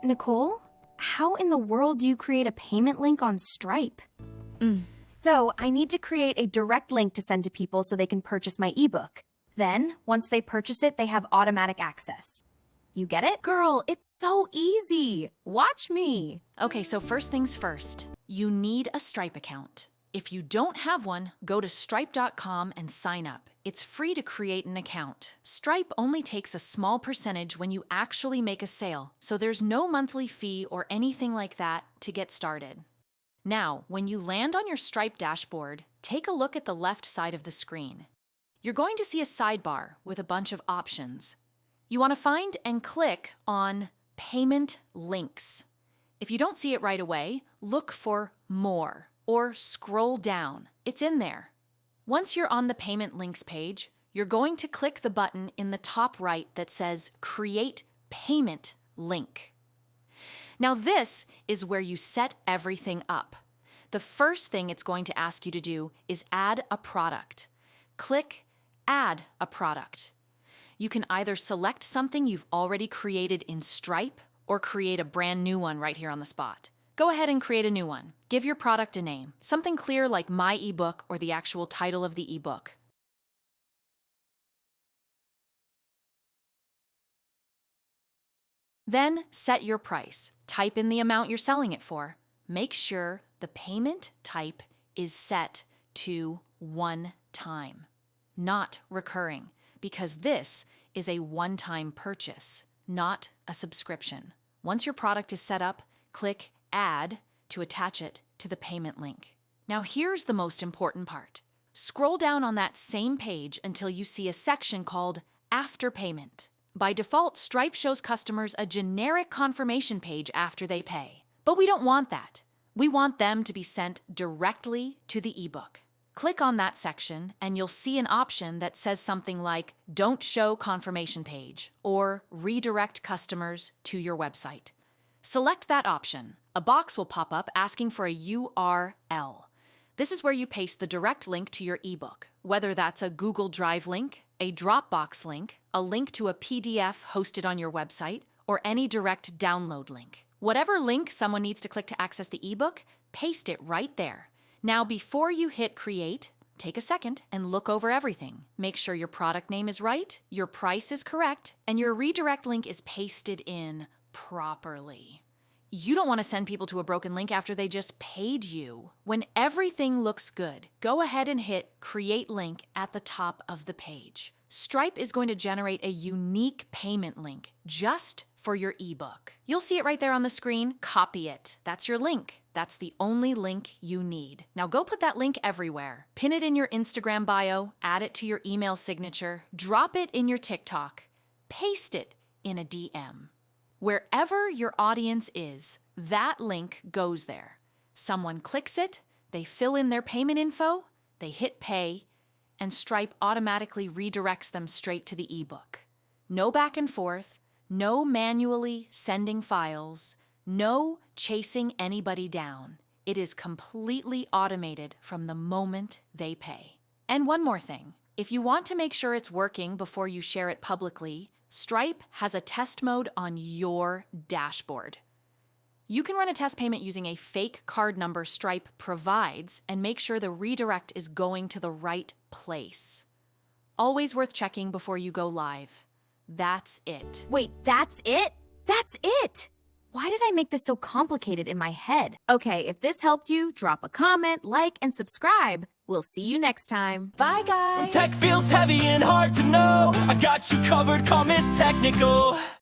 Nicole, how in the world do you create a payment link on Stripe? So, I need to create a direct link to send to people so they can purchase my ebook. Then, once they purchase it, they have automatic access. You get it? Girl, it's so easy. Watch me. Okay, so first things first, you need a Stripe account. If you don't have one, go to stripe.com and sign up. It's free to create an account. Stripe only takes a small percentage when you actually make a sale, so there's no monthly fee or anything like that to get started. Now, when you land on your Stripe dashboard, take a look at the left side of the screen. You're going to see a sidebar with a bunch of options. You want to find and click on Payment Links. If you don't see it right away, look for More or scroll down. It's in there. Once you're on the Payment Links page, you're going to click the button in the top right that says Create Payment Link. Now this is where you set everything up. The first thing it's going to ask you to do is add a product. Click Add a Product. You can either select something you've already created in Stripe or create a brand new one right here on the spot. Go ahead and create a new one. Give your product a name, something clear like My ebook or the actual title of the ebook. Then set your price. Type in the amount you're selling it for. Make sure the payment type is set to one time, not recurring, because this is a one-time purchase, not a subscription. Once your product is set up, click Add to attach it to the payment link. Now here's the most important part. Scroll down on that same page until you see a section called After Payment. By default, Stripe shows customers a generic confirmation page after they pay. But we don't want that. We want them to be sent directly to the ebook. Click on that section and you'll see an option that says something like Don't Show Confirmation Page or Redirect Customers to your website. Select that option. A box will pop up asking for a URL. This is where you paste the direct link to your ebook, whether that's a Google Drive link, a Dropbox link, a link to a PDF hosted on your website, or any direct download link. Whatever link someone needs to click to access the ebook, paste it right there. Now, before you hit Create, take a second and look over everything. Make sure your product name is right, your price is correct, and your redirect link is pasted in properly. You don't want to send people to a broken link after they just paid you. When everything looks good, go ahead and hit Create Link at the top of the page. Stripe is going to generate a unique payment link just for your ebook. You'll see it right there on the screen. Copy it. That's your link. That's the only link you need. Now go put that link everywhere. Pin it in your Instagram bio, add it to your email signature, drop it in your TikTok, paste it in a DM. Wherever your audience is, that link goes there. Someone clicks it, they fill in their payment info, they hit pay, and Stripe automatically redirects them straight to the ebook. No back and forth, no manually sending files, no chasing anybody down. It is completely automated from the moment they pay. And one more thing, if you want to make sure it's working before you share it publicly, Stripe has a test mode on your dashboard. You can run a test payment using a fake card number Stripe provides and make sure the redirect is going to the right place. Always worth checking before you go live. That's it. Wait, that's it? That's it! Why did I make this so complicated in my head? Okay, if this helped you, drop a comment, like, and subscribe. We'll see you next time. Bye, guys! When tech feels heavy and hard to know, I got you covered, call Miss Technical.